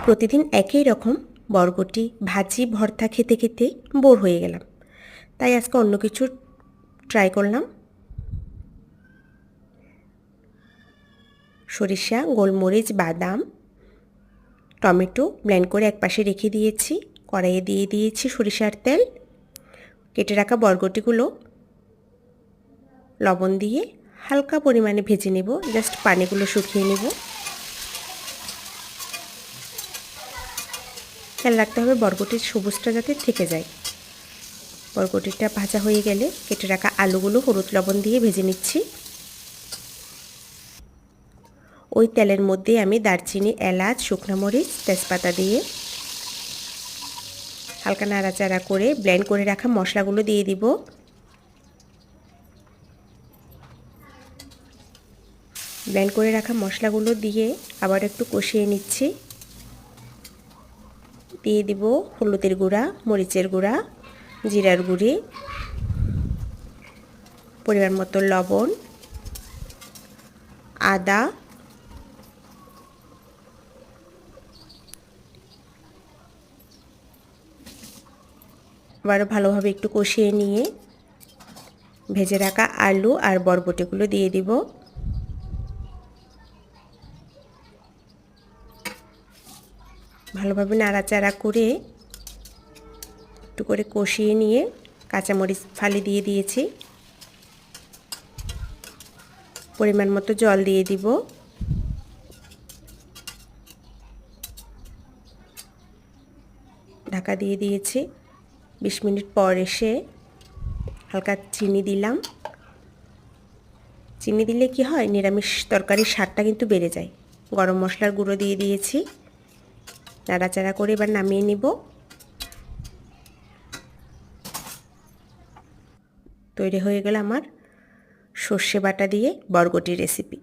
প্রতিদিন একই রকম বরবটি ভাজি ভর্তা খেতে খেতে বোর হয়ে গেলাম, তাই আজকে অন্য কিছু ট্রাই করলাম। সরিষা, গোলমরিচ, বাদাম, টমেটো ব্লেন্ড করে একপাশে রেখে দিয়েছি। কড়াইয়ে দিয়ে দিয়েছি সরিষার তেল। কেটে রাখা বরবটিগুলো লবণ দিয়ে হালকা পরিমাণে ভেজে নেব, জাস্ট পানিগুলো শুকিয়ে নেব। খেয়াল রাখতে হবে বরবটির সবুজটা যাতে থেকে যায়। বরবটিটা ভাজা হয়ে গেলে কেটে রাখা আলুগুলো হলুদ লবণ দিয়ে ভেজে নিচ্ছি। ওই তেলের মধ্যে আমি দারচিনি, এলাচ, শুকনো মরিচ, তেজপাতা দিয়ে হালকা নাড়াচাড়া করে ব্লেন্ড করে রাখা মশলাগুলো দিয়ে দিব। ব্লেন্ড করে রাখা মশলাগুলো দিয়ে আবার একটু কষিয়ে নিচ্ছি। দিয়ে দিব হলুদের গুঁড়া, মরিচের গুঁড়া, জিরার গুঁড়ি, পরিমাণ মতো লবণ, আদা, আবারও ভালোভাবে একটু কষিয়ে নিয়ে ভেজে রাখা আলু আর বরবটিগুলো দিয়ে দিব। ভালোভাবে নাড়াচাড়া করে একটু করে কষিয়ে নিয়ে কাঁচামরিচ ফালি দিয়ে দিয়েছি। পরিমাণ মতো জল দিয়ে দিব। ঢাকা দিয়ে দিয়েছি। 20 মিনিট পর এসে হালকা চিনি দিলাম। চিনি দিলে কি হয়, নিরামিষ তরকারির স্বাদটা কিন্তু বেড়ে যায়। গরম মশলার গুঁড়ো দিয়ে দিয়েছি। নাড়াচাড়া করে এবার নামিয়ে নিব। তৈরি হয়ে গেল আমার সর্ষে বাটা দিয়ে বরবটির রেসিপি।